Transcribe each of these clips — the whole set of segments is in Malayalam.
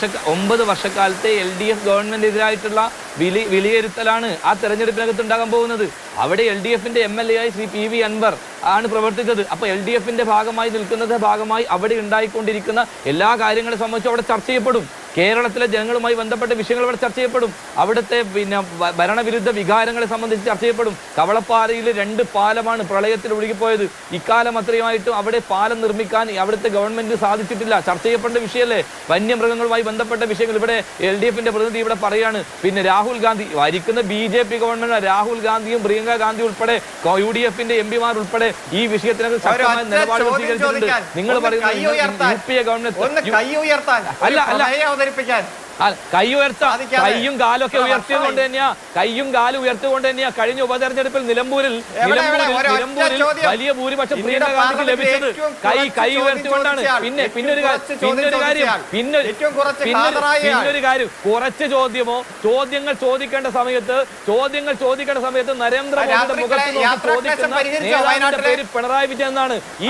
9 വർഷക്കാലത്തെ LDF ഗവൺമെന്റിനെതിരായിട്ടുള്ള വിലയിരുത്തലാണ് ആ തെരഞ്ഞെടുപ്പിനകത്ത് ഉണ്ടാകാൻ പോകുന്നത്. അവിടെ LDFന്റെ MLA ആയി ശ്രീ PV അൻവർ ആണ് പ്രവർത്തിച്ചത്. അപ്പോൾ LDFന്റെ ഭാഗമായി അവിടെ ഉണ്ടായിക്കൊണ്ടിരിക്കുന്ന എല്ലാ കാര്യങ്ങളെ സംബന്ധിച്ച് അവിടെ ചർച്ച ചെയ്യപ്പെടും. കേരളത്തിലെ ജനങ്ങളുമായി ബന്ധപ്പെട്ട വിഷയങ്ങൾ ഇവിടെ ചർച്ച ചെയ്യപ്പെടും. അവിടുത്തെ ഭരണവിരുദ്ധ വികാരങ്ങളെ സംബന്ധിച്ച് ചർച്ച ചെയ്യപ്പെടും. കവളപ്പാറയിൽ 2 പാലമാണ് പ്രളയത്തിൽ ഒഴുകിപ്പോയത്. ഇക്കാലം അത്രയുമായിട്ടും അവിടെ പാലം നിർമ്മിക്കാൻ അവിടുത്തെ ഗവൺമെന്റ് സാധിച്ചിട്ടില്ല. ചർച്ച ചെയ്യപ്പെട്ട വിഷയമല്ലേ. വന്യമൃഗങ്ങളുമായി ബന്ധപ്പെട്ട വിഷയങ്ങൾ ഇവിടെ LDFന്റെ പ്രതിനിധി ഇവിടെ പറയാണ്. പിന്നെ രാഹുൽ ഗാന്ധി ഭരിക്കുന്ന BJP ഗവൺമെന്റ്, രാഹുൽ ഗാന്ധിയും പ്രിയങ്ക ഗാന്ധി ഉൾപ്പെടെ UDFന്റെ MP-മാർ ഉൾപ്പെടെ ഈ വിഷയത്തിനകത്ത് ശക്തമായ നിലപാട് സ്വീകരിച്ചിട്ടുണ്ട്. നിങ്ങൾ പറയുന്നത് UPA ഗവൺമെന്റ് കയ്യും കാലൊക്കെ ഉയർത്തിയതുകൊണ്ട് തന്നെയാ കഴിഞ്ഞ ഉപതെരഞ്ഞെടുപ്പിൽ നിലമ്പൂരിൽ വലിയ ഭൂരിപക്ഷം പ്രിയങ്ക ഗാന്ധിക്ക് ലഭിച്ചത്. കൈ ഉയർത്തിക്കൊണ്ടാണ്. പിന്നൊരു കാര്യം, കുറച്ച് ചോദ്യങ്ങൾ ചോദിക്കേണ്ട സമയത്ത് നരേന്ദ്രമോദിയുടെ മുഖത്ത് നോക്കി ചോദിക്കുന്ന നേതാവിന്റെ പേര് പിണറായി വിജയൻ എന്നാണ്. ഈ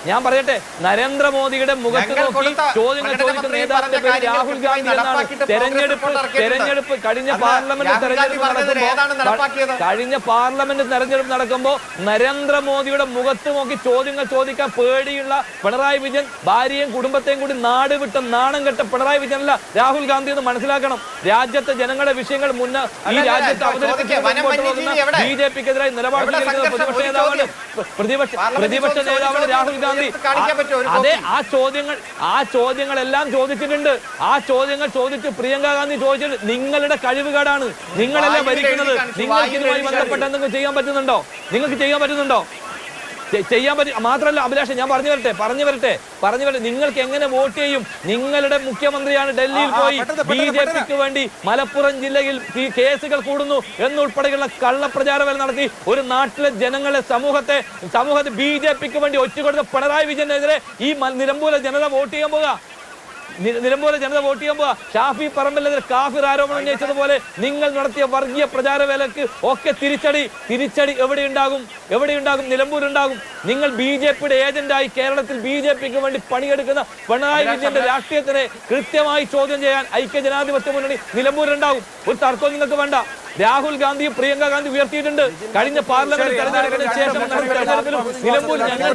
ഞാൻ പറയട്ടെ, നരേന്ദ്രമോദിയുടെ മുഖത്ത് നോക്കി ചോദ്യങ്ങൾ ചോദിക്കുന്ന നേതാവിന്റെ പേര് രാഹുൽ ഗാന്ധി എന്നാണ്. തെരഞ്ഞെടുപ്പ് കഴിഞ്ഞ പാർലമെന്റ് തെരഞ്ഞെടുപ്പ് നടക്കുമ്പോൾ നരേന്ദ്രമോദിയുടെ മുഖത്ത് നോക്കി ചോദ്യങ്ങൾ ചോദിക്കാൻ പേടിയുള്ള പിണറായി വിജയൻ, ഭാര്യയും കുടുംബത്തെയും കൂടി നാട് വിട്ട നാണം കെട്ട പിണറായി വിജയനല്ല രാഹുൽ ഗാന്ധി എന്ന് മനസ്സിലാക്കണം. രാജ്യത്തെ ജനങ്ങളുടെ വിഷയങ്ങൾ ഈ രാജ്യത്ത് അവതരിപ്പിക്കുന്ന BJPക്കെതിരായി നിലപാട് പ്രതിപക്ഷ നേതാവാണ് രാഹുൽ ഗാന്ധി. അതെ, ആ ചോദ്യങ്ങളെല്ലാം ചോദിച്ചിട്ടുണ്ട്. ആ ചോദ്യങ്ങൾ ചോദിച്ച് പ്രിയങ്ക ഗാന്ധി ചോദിച്ചിട്ട് നിങ്ങളുടെ കഴിവുകേടാണ്, നിങ്ങളല്ലേ ഭരിക്കുന്നത്, നിങ്ങൾക്ക് ഇതുമായി ബന്ധപ്പെട്ട് എന്തെങ്കിലും ചെയ്യാൻ പറ്റുന്നുണ്ടോ? ചെയ്യാൻ പറ്റും. മാത്രമല്ല അഭിലാഷ്, ഞാൻ പറഞ്ഞു വരട്ടെ നിങ്ങൾക്ക് എങ്ങനെ വോട്ട് ചെയ്യും? നിങ്ങളുടെ മുഖ്യമന്ത്രിയാണ് ഡൽഹിയിൽ പോയി BJPക്ക് വേണ്ടി മലപ്പുറം ജില്ലയിൽ കേസുകൾ കൂടുന്നു എന്നുൾപ്പെടെയുള്ള കള്ളപ്രചാരം നടത്തി ഒരു നാട്ടിലെ ജനങ്ങളെ സമൂഹത്തെ BJPക്ക് വേണ്ടി ഒറ്റുകൊടുത്ത പിണറായി വിജയനെതിരെ ഈ നിലമ്പൂരിലെ ജനത വോട്ട് ചെയ്യാൻ പോവുക. ഷാഫി പറമ്പിലെതിരെ കാഫിർ ആരോപണം ഉന്നയിച്ചതുപോലെ നിങ്ങൾ നടത്തിയ വർഗീയ പ്രചാരവേലക്ക് ഒക്കെ തിരിച്ചടി എവിടെയുണ്ടാകും? നിലമ്പൂരുണ്ടാകും. നിങ്ങൾ BJPയുടെ ഏജന്റായി കേരളത്തിൽ BJPക്ക് വേണ്ടി പണിയെടുക്കുന്ന പിണറായി വിജയന്റെ രാഷ്ട്രീയത്തിനെ കൃത്യമായി ചോദ്യം ചെയ്യാൻ ഐക്യജനാധിപത്യ മുന്നണി നിലമ്പൂരുണ്ടാകും. ഒരു തർക്കവും നിങ്ങൾക്ക് വേണ്ട. രാഹുൽ ഗാന്ധിയും പ്രിയങ്ക ഗാന്ധി ഉയർത്തിയിട്ടുണ്ട്. കഴിഞ്ഞ പാർലമെന്റ് തെരഞ്ഞെടുപ്പിന് ശേഷം നിലമ്പൂർ ഞങ്ങൾക്ക്